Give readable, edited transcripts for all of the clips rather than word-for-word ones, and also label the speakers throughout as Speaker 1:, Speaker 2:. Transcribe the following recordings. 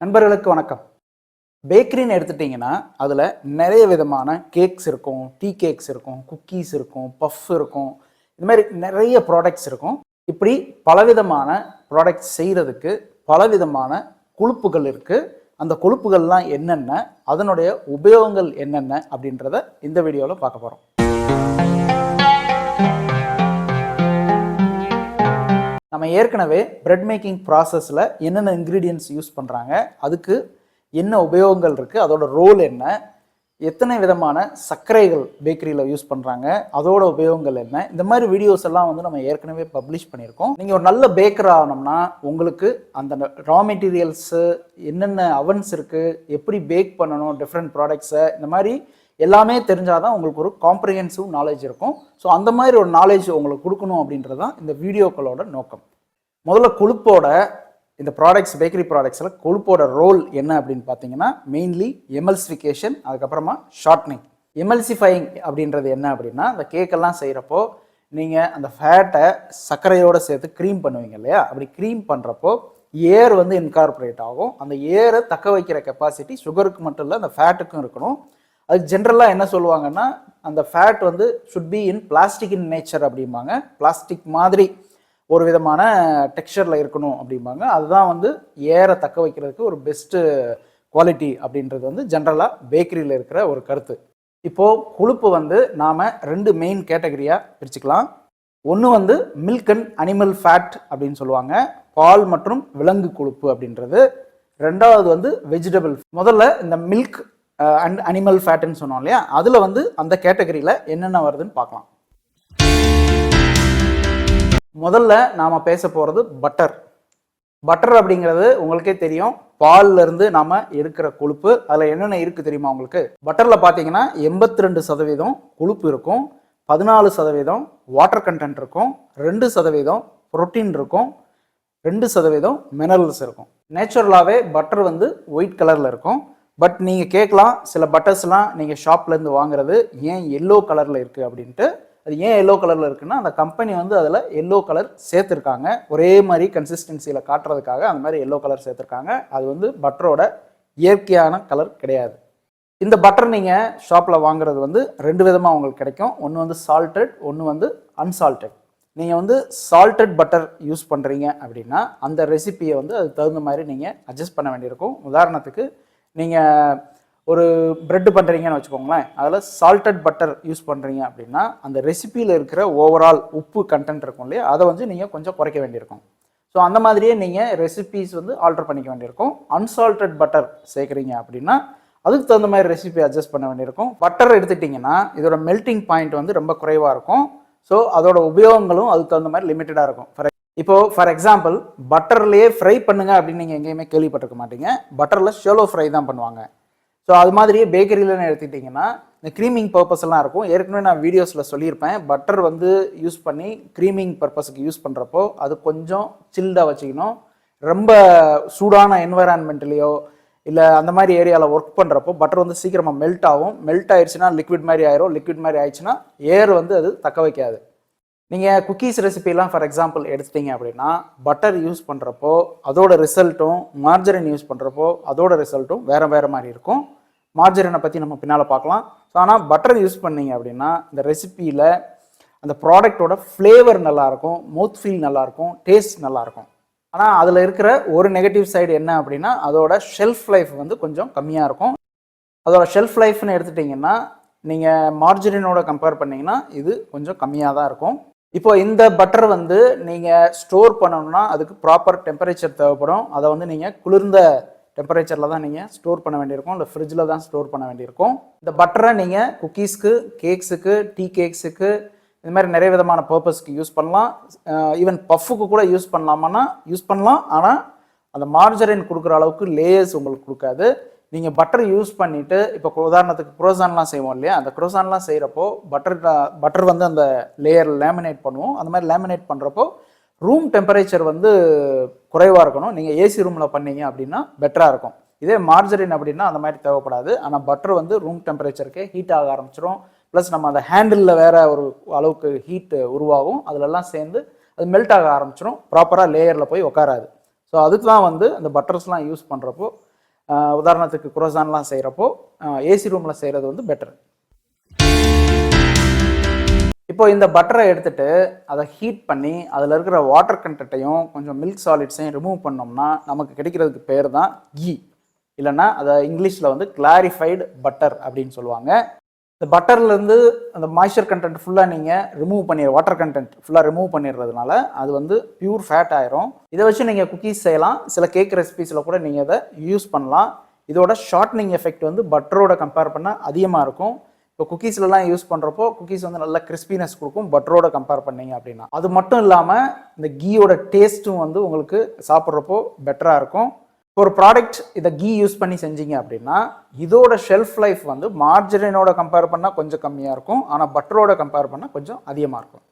Speaker 1: நண்பர்களுக்கு வணக்கம். பேக்கரின்னு எடுத்துட்டிங்கன்னா, அதில நிறைய விதமான கேக்ஸ் இருக்கும், டீ கேக்ஸ் இருக்கும், குக்கீஸ் இருக்கும், பஃப் இருக்கும். இது மாரி நிறைய ப்ராடக்ட்ஸ் இருக்கும். இப்படி பலவிதமான ப்ராடக்ட்ஸ் செய்றதுக்கு பலவிதமான கொழுப்புகள் இருக்கு. அந்த கொழுப்புகள்லாம் என்னென்ன? அதனுடைய உபயோகங்கள் என்னென்ன? அப்படின்றத இந்த வீடியோல பார்க்க போறோம். நம்ம ஏற்கனவே பிரெட் மேக்கிங் ப்ராசஸில் என்னென்ன இன்க்ரீடியன்ட்ஸ் யூஸ் பண்ணுறாங்க, அதுக்கு என்ன உபயோகங்கள் இருக்குது, அதோட ரோல் என்ன, எத்தனை விதமான சர்க்கரைகள் பேக்கரியில் யூஸ் பண்ணுறாங்க, அதோட உபயோகங்கள் என்ன, இந்த மாதிரி வீடியோஸ் எல்லாம் வந்து நம்ம ஏற்கனவே பப்ளிஷ் பண்ணியிருக்கோம். நீங்கள் ஒரு நல்ல பேக்கர் ஆகணும்னா உங்களுக்கு அந்த ரா மெட்டீரியல்ஸு, என்னென்ன அவன்ஸ் இருக்குது, எப்படி பேக் பண்ணணும், டிஃப்ரெண்ட் ப்ராடக்ட்ஸை, இந்த மாதிரி எல்லாமே தெரிஞ்சாதான் உங்களுக்கு ஒரு காம்ப்ரிஹென்சிவ் நாலேஜ் இருக்கும். ஸோ அந்த மாதிரி ஒரு நாலேஜ் உங்களுக்கு கொடுக்கணும் அப்படின்றது தான் இந்த வீடியோக்களோட நோக்கம். முதல்ல கொழுப்போட இந்த ப்ராடக்ட்ஸ், பேக்கரி ப்ராடக்ட்ஸில் கொழுப்போட ரோல் என்ன அப்படின்னு பார்த்தீங்கன்னா, மெயின்லி எமல்சிஃபிகேஷன், அதுக்கப்புறமா ஷார்ட்னிங். எமல்சிஃபைங் அப்படின்றது என்ன அப்படின்னா, இந்த கேக்கெல்லாம் செய்கிறப்போ நீங்கள் அந்த ஃபேட்டை சர்க்கரையோடு சேர்த்து க்ரீம் பண்ணுவீங்க இல்லையா? அப்படி க்ரீம் பண்ணுறப்போ ஏர் வந்து இன்கார்பரேட் ஆகும். அந்த ஏரை தக்க வைக்கிற கெப்பாசிட்டி சுகருக்கு மட்டும் இல்லை, அந்த ஃபேட்டுக்கும் இருக்கணும். அது ஜென்ரலாக என்ன சொல்லுவாங்கன்னா, அந்த ஃபேட் வந்து should be in plastic in nature அப்படிம்பாங்க. பிளாஸ்டிக் மாதிரி ஒரு விதமான டெக்ஸ்சரில் இருக்கணும் அப்படிம்பாங்க. அதுதான் வந்து ஏரை தக்க வைக்கிறதுக்கு ஒரு பெஸ்ட்டு குவாலிட்டி அப்படின்றது வந்து ஜென்ரலாக பேக்கரியில் இருக்கிற ஒரு கருத்து. இப்போது கொழுப்பு வந்து நாம் ரெண்டு மெயின் கேட்டகரியாக பிரிச்சுக்கலாம். ஒன்று வந்து மில்க் அண்ட் அனிமல் ஃபேட் அப்படின்னு சொல்லுவாங்க, பால் மற்றும் விலங்கு கொழுப்பு அப்படின்றது. ரெண்டாவது வந்து வெஜிடபிள். முதல்ல இந்த மில்க் அண்ட் அனிமல் ஃபேட்டுன்னு சொன்னோம் இல்லையா, அதில் வந்து அந்த கேட்டகரியில் என்னென்ன வருதுன்னு பார்க்கலாம். முதல்ல நாம் பேச போகிறது பட்டர். பட்டர் அப்படிங்கிறது உங்களுக்கே தெரியும், பால்ல இருந்து நாம் எடுக்கிற கொழுப்பு. அதில் என்னென்ன இருக்குது தெரியுமா உங்களுக்கு? பட்டரில் பார்த்தீங்கன்னா 82% கொழுப்பு இருக்கும், 14% வாட்டர் கண்டென்ட் இருக்கும், 2% புரோட்டீன் இருக்கும், 2% மினரல்ஸ் இருக்கும். நேச்சுரலாகவே பட்டர் வந்து ஒயிட் கலரில் இருக்கும். பட் நீங்கள் கேட்கலாம், சில பட்டர்ஸ்லாம் நீங்கள் ஷாப்லேருந்து வாங்குறது ஏன் எல்லோ கலரில் இருக்குது அப்படின்ட்டு. அது ஏன் எல்லோ கலரில் இருக்குன்னா, அந்த கம்பெனி வந்து அதில் எல்லோ கலர் சேர்த்துருக்காங்க, ஒரே மாதிரி கன்சிஸ்டன்சியில் காட்டுறதுக்காக அந்த மாதிரி எல்லோ கலர் சேர்த்துருக்காங்க. அது வந்து பட்டரோட இயற்கையான கலர் கிடையாது. இந்த பட்டர் நீங்கள் ஷாப்பில் வாங்குறது வந்து ரெண்டு விதமாக உங்களுக்கு கிடைக்கும். ஒன்று வந்து சால்டட், ஒன்று வந்து அன்சால்டட். நீங்கள் வந்து சால்டட் பட்டர் யூஸ் பண்ணுறீங்க அப்படின்னா அந்த ரெசிபியை வந்து அதுக்கு தகுந்த மாதிரி நீங்கள் அட்ஜஸ்ட் பண்ண வேண்டியிருக்கும். உதாரணத்துக்கு நீங்கள் ஒரு ப்ரெட்டு பண்ணுறீங்கன்னு வச்சுக்கோங்களேன், அதில் சால்டட் பட்டர் யூஸ் பண்ணுறீங்க அப்படின்னா அந்த ரெசிப்பியில் இருக்கிற ஓவரால் உப்பு கண்டென்ட் இருக்கும் இல்லையா, அதை வந்து நீங்கள் கொஞ்சம் குறைக்க வேண்டியிருக்கும். ஸோ அந்த மாதிரியே நீங்கள் ரெசிபிஸ் வந்து ஆல்டர் பண்ணிக்க வேண்டியிருக்கும். அன்சால்டட் பட்டர் சேர்க்குறீங்க அப்படின்னா அதுக்கு தகுந்த மாதிரி ரெசிபி அட்ஜஸ்ட் பண்ண வேண்டியிருக்கும். பட்டர் எடுத்துட்டிங்கன்னா இதோட மெல்டிங் பாயிண்ட் வந்து ரொம்ப குறைவாக இருக்கும். ஸோ அதோட உபயோகங்களும் அதுக்கு தகுந்த மாதிரி லிமிட்டடாக இருக்கும். ஃபார் எக்ஸாம்பிள், பட்டர்லேயே ஃப்ரை பண்ணுங்க அப்படின்னு நீங்கள் எங்கேயுமே கேள்விப்பட்டிருக்க மாட்டீங்க. பட்டரில் ஷோலோ ஃப்ரை தான் பண்ணுவாங்க. ஸோ அது மாதிரியே பேக்கரியில்னு எடுத்துக்கிட்டிங்கன்னா இந்த க்ரீமிங் பர்பஸ் எல்லாம் இருக்கும். ஏற்கனவே நான் வீடியோஸில் சொல்லியிருப்பேன், பட்டர் வந்து யூஸ் பண்ணி க்ரீமிங் பர்பஸுக்கு யூஸ் பண்ணுறப்போ அது கொஞ்சம் சில்டாக வச்சுக்கணும். ரொம்ப சூடான என்வைரான்மெண்ட்லேயோ இல்லை அந்த மாதிரி ஏரியாவில் ஒர்க் பண்ணுறப்போ பட்டர் வந்து சீக்கிரமாக மெல்ட் ஆகும். மெல்ட் ஆயிடுச்சுன்னா லிக்விட் மாதிரி ஆயிரும். லிக்விட் மாதிரி ஆயிடுச்சுன்னா ஏர் வந்து அது தக்க வைக்காது. நீங்கள் குக்கீஸ் ரெசிபிலாம் ஃபார் எக்ஸாம்பிள் எடுத்துட்டீங்க அப்படின்னா பட்டர் யூஸ் பண்ணுறப்போ அதோட ரிசல்ட்டும், மார்ஜரின் யூஸ் பண்ணுறப்போ அதோட ரிசல்ட்டும் வேறு வேறு மாதிரி இருக்கும். மார்ஜரினை பற்றி நம்ம பின்னால் பார்க்கலாம். ஸோ ஆனால் பட்டர் யூஸ் பண்ணிங்க அப்படின்னா இந்த ரெசிப்பியில் அந்த ப்ராடக்டோட ஃப்ளேவர் நல்லாயிருக்கும், மவுத் ஃபீல் நல்லாயிருக்கும், டேஸ்ட் நல்லாயிருக்கும். ஆனால் அதில் இருக்கிற ஒரு நெகட்டிவ் சைடு என்ன அப்படின்னா அதோட ஷெல்ஃப் லைஃப் வந்து கொஞ்சம் கம்மியாக இருக்கும். அதோட ஷெல்ஃப் லைஃப்னு எடுத்துட்டிங்கன்னா நீங்கள் மார்ஜரினோட கம்பேர் பண்ணிங்கன்னா இது கொஞ்சம் கம்மியாக தான் இருக்கும். இப்போ இந்த பட்டர் வந்து நீங்கள் ஸ்டோர் பண்ணணும்னா அதுக்கு ப்ராப்பர் டெம்பரேச்சர் தேவைப்படும். அதை வந்து நீங்கள் குளிர்ந்த டெம்பரேச்சரில் தான் நீங்கள் ஸ்டோர் பண்ண வேண்டியிருக்கும், இல்லை ஃப்ரிட்ஜில் தான் ஸ்டோர் பண்ண வேண்டியிருக்கும். இந்த பட்டரை நீங்கள் குக்கீஸ்க்கு, கேக்ஸுக்கு, டீ கேக்ஸுக்கு, இந்த மாதிரி நிறைய விதமான பர்பஸ்க்கு யூஸ் பண்ணலாம். ஈவன் பஃப்புக்கு கூட யூஸ் பண்ணலாமான்னா யூஸ் பண்ணலாம். ஆனால் அந்த மார்ஜரின் கொடுக்குற அளவுக்கு லேயர்ஸ் உங்களுக்கு கொடுக்காது. நீங்கள் பட்டர் யூஸ் பண்ணிவிட்டு, இப்போ உதாரணத்துக்கு குரோசான்லாம் செய்வோம் இல்லையா, அந்த குரோசான்லாம் செய்கிறப்போ பட்டர் வந்து அந்த லேயர் லேமினேட் பண்ணுவோம். அந்த மாதிரி லேமினேட் பண்ணுறப்போ ரூம் டெம்பரேச்சர் வந்து குறைவாக இருக்கணும். நீங்கள் ஏசி ரூமில் பண்ணீங்க அப்படின்னா பெட்டராக இருக்கும். இதே மார்ஜரின் அப்படின்னா அந்த மாதிரி தேவைப்படாது. ஆனால் பட்டர் வந்து ரூம் டெம்பரேச்சருக்கே ஹீட் ஆக ஆரம்பிச்சிடும். ப்ளஸ் நம்ம அந்த ஹேண்டிலில் வேறு ஒரு அளவுக்கு ஹீட் உருவாகும். அதிலெல்லாம் சேர்ந்து அது மெல்ட் ஆக ஆரம்பிச்சிடும், ப்ராப்பராக லேயரில் போய் உட்காராது. ஸோ ஸோ அதுக்கு தான் வந்து அந்த பட்டர்ஸ்லாம் யூஸ் பண்ணுறப்போ உதாரணத்துக்கு குரோசான்லாம் செய்கிறப்போ ஏசி ரூமில் செய்கிறது வந்து பெட்டர். இப்போ இந்த பட்டரை எடுத்துட்டு அதை ஹீட் பண்ணி அதில் இருக்கிற வாட்டர் கண்டென்ட்டையும் கொஞ்சம் மில்க் சாலிட்ஸையும் ரிமூவ் பண்ணோம்னா நமக்கு கிடைக்கிறதுக்கு பேர் தான் கீ, இல்லைன்னா அதை இங்கிலீஷில் வந்து கிளாரிஃபைடு பட்டர் அப்படின்னு சொல்லுவாங்க. இந்த பட்டர்லேருந்து அந்த மாய்ஸ்சர் கண்டென்ட் ஃபுல்லாக நீங்கள் வாட்டர் கண்டென்ட் ஃபுல்லாக ரிமூவ் பண்ணிடுறதுனால அது வந்து பியூர் ஃபேட் ஆயிரும். இதை வச்சு நீங்கள் குக்கீஸ் செய்யலாம், சில கேக் ரெசிபீஸில் கூட நீங்கள் இதை யூஸ் பண்ணலாம். இதோட ஷார்ட்னிங் எஃபெக்ட் வந்து பட்டரோட கம்பேர் பண்ணால் அதிகமாக இருக்கும். இப்போ குக்கீஸ்லாம் யூஸ் பண்ணுறப்போ குக்கீஸ் வந்து நல்லா கிறிஸ்பினஸ் கொடுக்கும் பட்டரோட கம்பேர் பண்ணிங்க அப்படின்னா. அது மட்டும் இல்லாமல் இந்த கீயோட டேஸ்ட்டும் வந்து உங்களுக்கு சாப்பிட்றப்போ பெட்டராக இருக்கும். ஒரு ப்ராடக்ட் இதை கீ யூஸ் பண்ணி செஞ்சீங்க அப்படின்னா இதோட ஷெல்ஃப் லைஃப் வந்து மார்ஜரினோட கம்பேர் பண்ணால் கொஞ்சம் கம்மியாக இருக்கும், ஆனால் பட்டரோட கம்பேர் பண்ணால் கொஞ்சம் அதிகமாக இருக்கும்.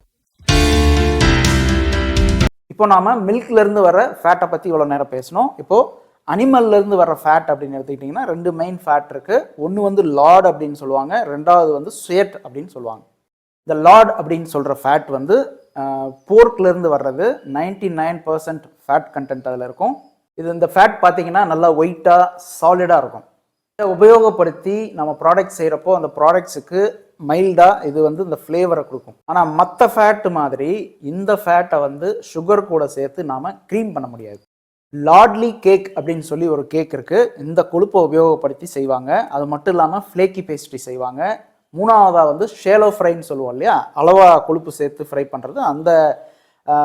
Speaker 1: இப்போ நாம் மில்க்லேருந்து வர ஃபேட்டை பற்றி இவ்வளோ நேரம் பேசணும். இப்போது அனிமல்லேருந்து வர ஃபேட் அப்படின்னு எடுத்துக்கிட்டிங்கன்னா 2 மெயின் ஃபேட் இருக்குது. ஒன்று வந்து லார்ட் அப்படின்னு சொல்லுவாங்க, ரெண்டாவது வந்து சுயட் அப்படின்னு சொல்லுவாங்க. இந்த லார்ட் அப்படின்னு சொல்கிற ஃபேட் வந்து போர்க்லேருந்து வர்றது. 99% ஃபேட் கண்டென்ட் அதில் இருக்கும். இந்த ஃபேட் பார்த்தீங்கன்னா நல்லா ஒயிட்டாக சாலிடாக இருக்கும். இதை உபயோகப்படுத்தி நம்ம ப்ராடக்ட் செய்கிறப்போ அந்த ப்ராடக்ட்ஸுக்கு மைல்டாக இது வந்து இந்த ஃப்ளேவரை கொடுக்கும். ஆனால் மற்ற ஃபேட்டு மாதிரி இந்த ஃபேட்டை வந்து சுகர் கூட சேர்த்து நாம் க்ரீம் பண்ண முடியாது. லார்ட்லி கேக் அப்படின்னு சொல்லி ஒரு கேக் இருக்குது, இந்த கொழுப்பை உபயோகப்படுத்தி செய்வாங்க. அது மட்டும் இல்லாமல் ஃப்ளேக்கி பேஸ்ட்ரி செய்வாங்க. மூணாவதாக வந்து ஷேலோ ஃப்ரைன்னு சொல்லுவோம் இல்லையா, அளவாக கொழுப்பு சேர்த்து ஃப்ரை பண்ணுறது,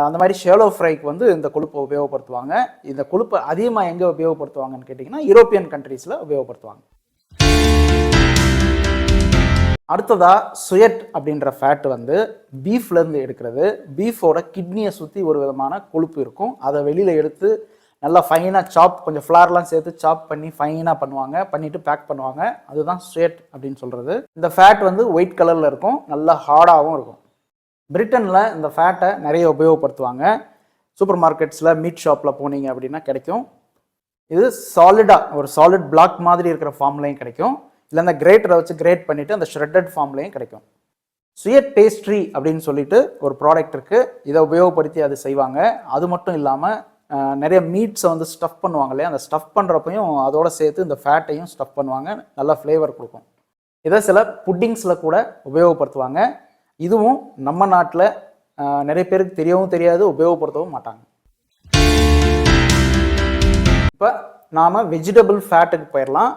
Speaker 1: அந்த மாதிரி ஷேலோ ஃப்ரைக்கு வந்து இந்த கொழுப்பை உபயோகப்படுத்துவாங்க. இந்த கொழுப்பை அதிகமாக எங்கே உபயோகப்படுத்துவாங்கன்னு கேட்டிங்கன்னா யூரோப்பியன் கண்ட்ரீஸில் உபயோகப்படுத்துவாங்க. அடுத்ததாக சுயட் அப்படின்ற ஃபேட் வந்து பீஃப்லேருந்து எடுக்கிறது. பீஃபோட கிட்னியை சுற்றி ஒரு விதமான கொழுப்பு இருக்கும், அதை வெளியில் எடுத்து நல்லா ஃபைனாக கொஞ்சம் ஃப்ளார்லாம் சேர்த்து சாப் பண்ணி ஃபைனாக பண்ணிவிட்டு பேக் பண்ணுவாங்க. அதுதான் சுயட் அப்படின்னு சொல்கிறது. இந்த ஃபேட் வந்து ஒயிட் கலரில் இருக்கும், நல்லா ஹார்டாகவும் இருக்கும். பிரிட்டனில் இந்த ஃபேட்டை நிறைய உபயோகப்படுத்துவாங்க. சூப்பர் மார்க்கெட்ஸில் மீட் ஷாப்பில் போனீங்க அப்படின்னா கிடைக்கும். இது சாலிடாக ஒரு சாலிட் பிளாக் மாதிரி இருக்கிற ஃபார்ம்லையும் கிடைக்கும், இல்லை அந்த கிரேட்டரை வச்சு கிரேட் பண்ணிவிட்டு அந்த ஷ்ரெட்டட் ஃபார்ம்லையும் கிடைக்கும். சுயட் பேஸ்ட்ரி அப்படின்னு சொல்லிட்டு ஒரு ப்ராடக்ட் இருக்குது, இதை உபயோகப்படுத்தி அது செய்வாங்க. அது மட்டும் இல்லாமல் நிறைய மீட்ஸை வந்து ஸ்டஃப் பண்ணுவாங்க இல்லையா, அந்த ஸ்டஃப் பண்ணுறப்பையும் அதோடு சேர்த்து இந்த ஃபேட்டையும் ஸ்டஃப் பண்ணுவாங்க, நல்லா ஃப்ளேவர் கொடுக்கும். இதை சில புட்டிங்ஸில் கூட உபயோகப்படுத்துவாங்க. இதுவும் நம்ம நாட்டில் நிறைய பேருக்கு தெரியவும் தெரியாது, உபயோகப்படுத்தவும் மாட்டாங்க. இப்போ நாம் வெஜிடபிள் ஃபேட்டுக்கு போயிடலாம்.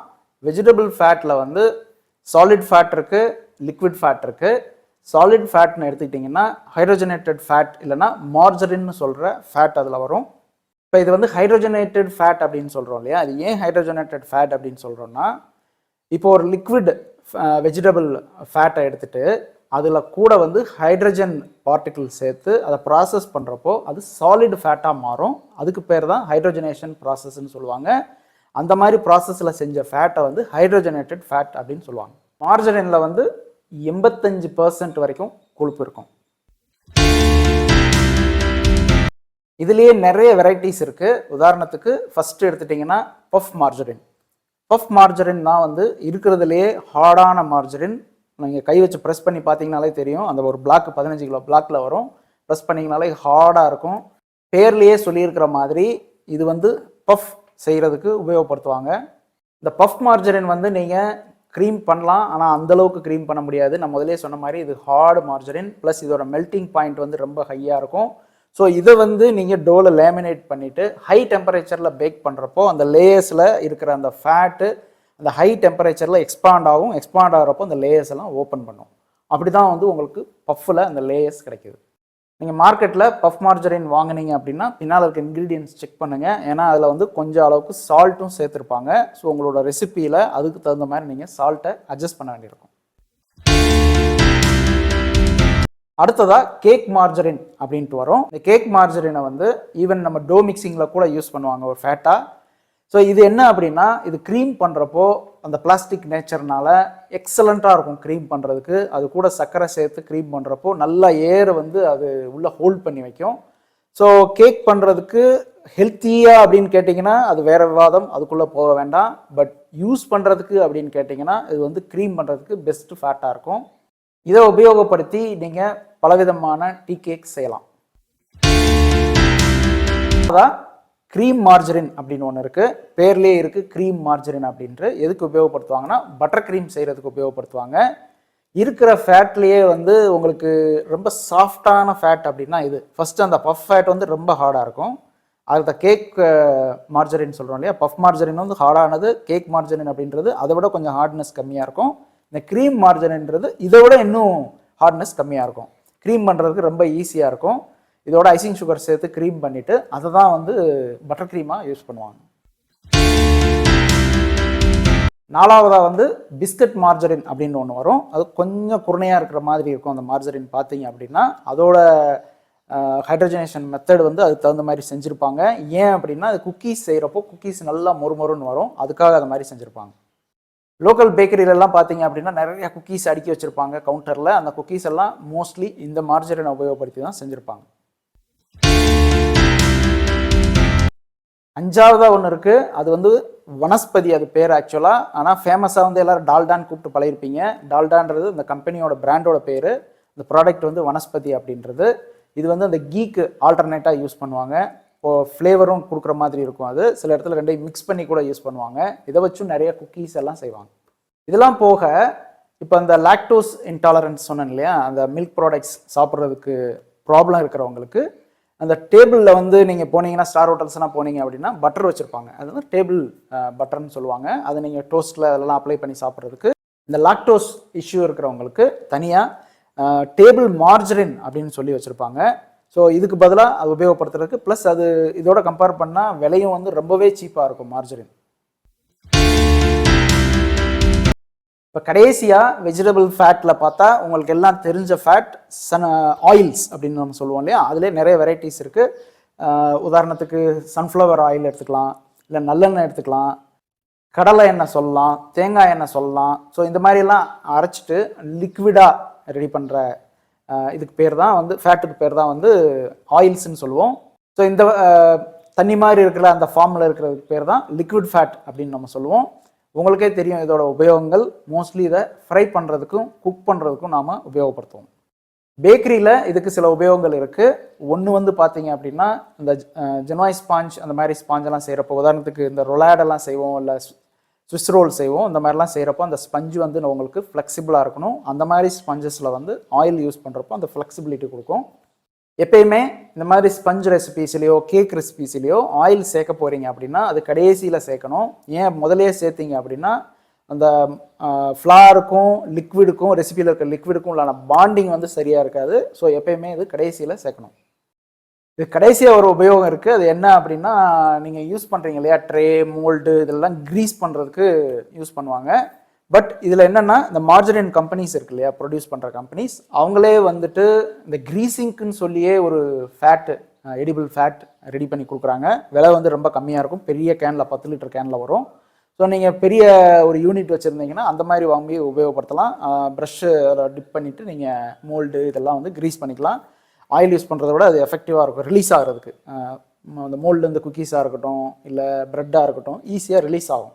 Speaker 1: வெஜிடபிள் ஃபேட்டில் வந்து சாலிட் ஃபேட் இருக்குது, லிக்விட் ஃபேட் இருக்குது. சாலிட் ஃபேட்னு எடுத்துக்கிட்டிங்கன்னா ஹைட்ரோஜனேட்டட் ஃபேட் இல்லைனா மார்ஜரின்னு சொல்கிற ஃபேட் அதில் வரும். இப்போ இது வந்து ஹைட்ரோஜனேட்டட் ஃபேட் அப்படின்னு சொல்கிறோம் இல்லையா, அது ஏன் ஹைட்ரோஜனேட்டட் ஃபேட் அப்படின்னு சொல்கிறோன்னா, இப்போ ஒரு லிக்விட் வெஜிடபிள் ஃபேட்டை எடுத்துகிட்டு அதில் கூட வந்து ஹைட்ரஜன் பார்ட்டிகிள் சேர்த்து அதை ப்ராசஸ் பண்ணுறப்போ அது சாலிட் ஃபேட்டாக மாறும். அதுக்கு பேர் தான் ஹைட்ரோஜனேஷன் ப்ராசஸ்ன்னு சொல்லுவாங்க. அந்த மாதிரி ப்ராசஸில் செஞ்ச ஃபேட்டை வந்து ஹைட்ரோஜனேட்டட் ஃபேட் அப்படின்னு சொல்லுவாங்க. மார்ஜரினில் வந்து 85% வரைக்கும் கொழுப்பு இருக்கும். இதுலேயே நிறைய வெரைட்டிஸ் இருக்குது. உதாரணத்துக்கு ஃபஸ்ட்டு எடுத்துட்டிங்கன்னா பஃப் மார்ஜரின். பஃப் மார்ஜரின் தான் வந்து இருக்கிறதுலையே ஹார்டான மார்ஜரின். நீங்கள் கை வச்சு ப்ரெஸ் பண்ணி பார்த்தீங்கனாலே தெரியும், அந்த ஒரு பிளாக் 15 கிலோ பிளாக்கில் வரும், ப்ரெஸ் பண்ணிங்கனாலே ஹார்டாக இருக்கும். பேர்லேயே சொல்லியிருக்கிற மாதிரி இது வந்து பஃப் செய்கிறதுக்கு உபயோகப்படுத்துவாங்க. இந்த பஃப் மார்ஜரின் வந்து நீங்கள் க்ரீம் பண்ணலாம், ஆனால் அந்தளவுக்கு க்ரீம் பண்ண முடியாது. நான் முதலே சொன்ன மாதிரி இது ஹார்டு மார்ஜரின், ப்ளஸ் இதோட மெல்ட்டிங் பாயிண்ட் வந்து ரொம்ப ஹையாக இருக்கும். ஸோ இதை வந்து நீங்கள் டோவில் லேமினேட் பண்ணிவிட்டு ஹை டெம்பரேச்சரில் பேக் பண்ணுறப்போ அந்த லேயர்ஸில் இருக்கிற அந்த ஃபேட்டு அந்த ஹை டெம்பரேச்சரில் எக்ஸ்பாண்ட் ஆகிறப்போ அந்த லேயர்ஸ் எல்லாம் ஓப்பன் பண்ணும். அப்படி தான் வந்து உங்களுக்கு பஃப்பில் அந்த லேயர்ஸ் கிடைக்கிது. நீங்கள் மார்க்கெட்டில் பஃப் மார்ஜரின் வாங்கினீங்க அப்படின்னா பின்னால் இருக்க இன்க்ரீடியன்ட்ஸ் செக் பண்ணுங்கள், ஏன்னா அதில் வந்து கொஞ்சம் அளவுக்கு சால்ட்டும் சேர்த்துருப்பாங்க. ஸோ உங்களோட ரெசிப்பியில் அதுக்கு தகுந்த மாதிரி நீங்கள் சால்ட்டை அட்ஜஸ்ட் பண்ண வேண்டியிருக்கும். அடுத்ததாக கேக் மார்ஜரின் அப்படின்ட்டு வரும். இந்த கேக் மார்ஜரினை வந்து ஈவன் நம்ம டோ மிக்சிங்கில் கூட யூஸ் பண்ணுவாங்க ஒரு ஃபேட்டாக. ஸோ இது என்ன அப்படின்னா, இது க்ரீம் பண்ணுறப்போ அந்த பிளாஸ்டிக் நேச்சர்னால எக்ஸலண்ட்டாக இருக்கும் க்ரீம் பண்ணுறதுக்கு. அது கூட சர்க்கரை சேர்த்து க்ரீம் பண்ணுறப்போ நல்லா ஏரை வந்து அது உள்ளே ஹோல்ட் பண்ணி வைக்கும். ஸோ கேக் பண்ணுறதுக்கு ஹெல்த்தியாக அப்படின்னு கேட்டிங்கன்னா அது வேறு விவாதம், அதுக்குள்ளே போக வேண்டாம். பட் யூஸ் பண்ணுறதுக்கு அப்படின்னு கேட்டிங்கன்னா இது வந்து க்ரீம் பண்ணுறதுக்கு பெஸ்ட்டு ஃபேட்டாக இருக்கும். இதை உபயோகப்படுத்தி நீங்கள் பலவிதமான டீ கேக் செய்யலாம். அதான் க்ரீம் மார்ஜரின் அப்படின்னு ஒன்று இருக்குது, பேர்லேயே இருக்குது க்ரீம் மார்ஜரின் அப்படின்ட்டு. எதுக்கு உபயோகப்படுத்துவாங்கன்னா பட்டர் க்ரீம் செய்கிறதுக்கு உபயோகப்படுத்துவாங்க. இருக்கிற ஃபேட்லேயே வந்து உங்களுக்கு ரொம்ப சாஃப்டான ஃபேட் அப்படின்னா இது. ஃபஸ்ட்டு அந்த பஃப் ஃபேட் வந்து ரொம்ப ஹார்டாக இருக்கும். அதுக்கு கேக் மார்ஜரின் சொல்கிறோம் இல்லையா, பஃப் மார்ஜரின் வந்து ஹார்டானது, கேக் மார்ஜரின் அப்படின்றது அதை விட கொஞ்சம் ஹார்ட்னஸ் கம்மியாக இருக்கும். இந்த க்ரீம் மார்ஜரின்றது இதை விட இன்னும் ஹார்ட்னஸ் கம்மியாக இருக்கும். க்ரீம் பண்ணுறதுக்கு ரொம்ப ஈஸியாக இருக்கும். இதோட ஐசிங் சுகர் சேர்த்து க்ரீம் பண்ணிவிட்டு அதை தான் வந்து பட்டர் க்ரீமாக யூஸ் பண்ணுவாங்க. நாலாவதாக வந்து பிஸ்கட் மார்ஜரின் அப்படின்னு ஒன்று வரும். அது கொஞ்சம் குருணையாக இருக்கிற மாதிரி இருக்கும் அந்த மார்ஜரின் பார்த்தீங்க அப்படின்னா. அதோட ஹைட்ரஜனேஷன் மெத்தட் வந்து அதுக்கு தகுந்த மாதிரி செஞ்சுருப்பாங்க. ஏன் அப்படின்னா அது குக்கீஸ் செய்கிறப்போ குக்கீஸ் நல்லா மொறுமொறுன்னு வரும், அதுக்காக அது மாதிரி செஞ்சுருப்பாங்க. லோக்கல் பேக்கரியிலலாம் பார்த்தீங்க அப்படின்னா நிறைய குக்கீஸ் அடுக்கி வச்சுருப்பாங்க கவுண்டரில். அந்த குக்கீஸ் எல்லாம் மோஸ்ட்லி இந்த மார்ஜரினை உபயோகப்படுத்தி தான் செஞ்சுருப்பாங்க. அஞ்சாவதாக ஒன்று இருக்குது, அது வந்து வனஸ்பதி, அது பேர் ஆக்சுவலாக. ஆனால் ஃபேமஸாக வந்து எல்லோரும் டால்டான்னு கூப்பிட்டு பழகிருப்பீங்க. டால்டான்றது இந்த கம்பெனியோட பிராண்டோட பேர். இந்த ப்ராடக்ட் வந்து வனஸ்பதி அப்படின்றது. இது வந்து அந்த கீக்கு ஆல்டர்னேட்டாக யூஸ் பண்ணுவாங்க. இப்போது ஃப்ளேவரும் கொடுக்குற மாதிரி இருக்கும். அது சில இடத்துல ரெண்டையும் மிக்ஸ் பண்ணி கூட யூஸ் பண்ணுவாங்க. இதை வச்சும் நிறைய குக்கீஸ் எல்லாம் செய்வாங்க. இதெல்லாம் போக இப்போ அந்த லாக்டோஸ் இன்டாலரன்ஸ் சொன்னேன் இல்லையா, அந்த மில்க் ப்ராடக்ட்ஸ் சாப்பிட்றதுக்கு ப்ராப்ளம் இருக்கிறவங்களுக்கு அந்த டேபிளில் வந்து நீங்கள் போனீங்கன்னா, ஸ்டார் ஹோட்டல்ஸ்லாம் போனீங்க அப்படின்னா பட்டர் வச்சுருப்பாங்க. அது வந்து டேபிள் பட்டர்னு சொல்லுவாங்க. அதை நீங்கள் டோஸ்ட்டில் அதெல்லாம் அப்ளை பண்ணி சாப்பிட்றதுக்கு. இந்த லாக்டோஸ் இஷ்யூ இருக்கிறவங்களுக்கு தனியாக டேபிள் மார்ஜரின் அப்படின்னு சொல்லி வச்சுருப்பாங்க. ஸோ இதுக்கு பதிலாக அது உபயோகப்படுத்துறதுக்கு, ப்ளஸ் அது இதோட கம்பேர் பண்ணால் விலையும் வந்து ரொம்பவே சீப்பாக இருக்கும் மார்ஜரின். இப்போ கடைசியாக வெஜிடபிள் ஃபேட்டில் பார்த்தா உங்களுக்கு எல்லாம் தெரிஞ்ச ஃபேட் ஆயில்ஸ் அப்படின்னு நம்ம சொல்லுவோம் இல்லையா, அதிலே நிறைய வெரைட்டிஸ் இருக்குது. உதாரணத்துக்கு சன்ஃப்ளவர் ஆயில் எடுத்துக்கலாம், இல்லை நல்லெண்ணெய் எடுத்துக்கலாம், கடலை எண்ணெய் சொல்லலாம், தேங்காய் எண்ணெய் சொல்லலாம். ஸோ இந்த மாதிரிலாம் அரைச்சிட்டு லிக்விடாக ரெடி பண்ணுற இதுக்கு பேர் தான் வந்து, ஃபேட்டுக்கு பேர் தான் வந்து ஆயில்ஸ்ன்னு சொல்லுவோம். ஸோ இந்த தண்ணி மாதிரி இருக்கிற அந்த ஃபார்மில் இருக்கிறதுக்கு பேர் தான் லிக்விட் ஃபேட் அப்படின்னு நம்ம சொல்லுவோம். உங்களுக்கே தெரியும் இதோட உபயோகங்கள். மோஸ்ட்லி இதை ஃப்ரை பண்ணுறதுக்கும் குக் பண்ணுறதுக்கும் நாம் உபயோகப்படுத்துவோம். பேக்கரியில் இதுக்கு சில உபயோகங்கள் இருக்குது. ஒன்று வந்து பார்த்தீங்க அப்படின்னா இந்த ஜெனோய் ஸ்பாஞ்ச் அந்த மாதிரி ஸ்பாஞ்செல்லாம் செய்கிறப்போ, உதாரணத்துக்கு இந்த ரொலாடெல்லாம் செய்வோம், இல்லை ஸ்விஸ் ரோல் செய்வோம், இந்த மாதிரிலாம் செய்கிறப்போ அந்த ஸ்பஞ்சு வந்து உங்களுக்கு ஃப்ளெக்சிபிளாக இருக்கணும். அந்த மாதிரி ஸ்பஞ்சஸில் வந்து ஆயில் யூஸ் பண்ணுறப்போ அந்த ஃப்ளெக்சிபிலிட்டி கொடுக்கும். எப்பயுமே இந்த மாதிரி ஸ்பஞ்ச் ரெசிபீஸ்லையோ கேக் ரெசிபீஸ்லையோ ஆயில் சேர்க்க போகிறீங்க அப்படின்னா அது கடைசியில் சேர்க்கணும். ஏன் முதலே சேர்த்திங்க அப்படின்னா அந்த ஃப்ளாருக்கும் லிக்விடுக்கும், ரெசிபியில் இருக்க லிக்விடுக்கும் உள்ளான பாண்டிங் வந்து சரியாக இருக்காது. ஸோ எப்பயுமே இது கடைசியில் சேர்க்கணும். இது கடைசியாக ஒரு உபயோகம் இருக்குது. அது என்ன அப்படின்னா, நீங்கள் யூஸ் பண்ணுறீங்க இல்லையா ட்ரே, மோல்டு, இதெல்லாம் க்ரீஸ் பண்ணுறதுக்கு யூஸ் பண்ணுவாங்க. பட் இதில் என்னென்னா இந்த மார்ஜரின் கம்பெனிஸ் இருக்கு இல்லையா, ப்ரொடியூஸ் பண்ணுற கம்பெனிஸ், அவங்களே வந்துட்டு இந்த க்ரீஸிங்க்குன்னு சொல்லியே ஒரு ஃபேட்டு, எடிபிள் ஃபேட் ரெடி பண்ணி கொடுக்குறாங்க. விலை வந்து ரொம்ப கம்மியாக இருக்கும். பெரிய கேனில் 10 லிட்டர் கேனில் வரும். ஸோ நீங்கள் பெரிய ஒரு யூனிட் வச்சுருந்தீங்கன்னா அந்த மாதிரி வாங்கி உபயோகப்படுத்தலாம். ப்ரஷ்ஷு அதில் டிப் பண்ணிவிட்டு நீங்கள் மோல்டு இதெல்லாம் வந்து க்ரீஸ் பண்ணிக்கலாம். ஆயில் யூஸ் பண்ணுறத விட அது எஃபெக்டிவாக இருக்கும் ரிலீஸ் ஆகிறதுக்கு. அந்த மோல்டு குக்கீஸாக இருக்கட்டும், இல்லை ப்ரெட்டாக இருக்கட்டும், ஈஸியாக ரிலீஸ் ஆகும்.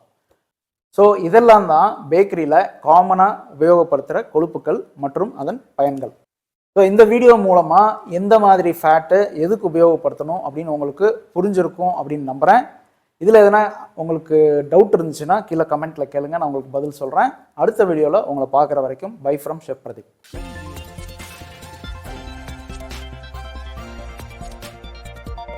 Speaker 1: ஸோ இதெல்லாம் தான் பேக்கரியில் காமனாக உபயோகப்படுத்துகிற கொழுப்புக்கள் மற்றும் அதன் பயன்கள். ஸோ இந்த வீடியோ மூலமாக எந்த மாதிரி ஃபேட்டு எதுக்கு உபயோகப்படுத்தணும் அப்படின்னு உங்களுக்கு புரிஞ்சிருக்கும் அப்படின்னு நம்புகிறேன். இதில் எதனா உங்களுக்கு டவுட் இருந்துச்சுன்னா கீழே கமெண்ட்டில் கேளுங்க, நான் உங்களுக்கு பதில் சொல்கிறேன். அடுத்த வீடியோவில் உங்களை பார்க்குற வரைக்கும் பை ஃப்ரம் ஷெஃப் பிரதீப்.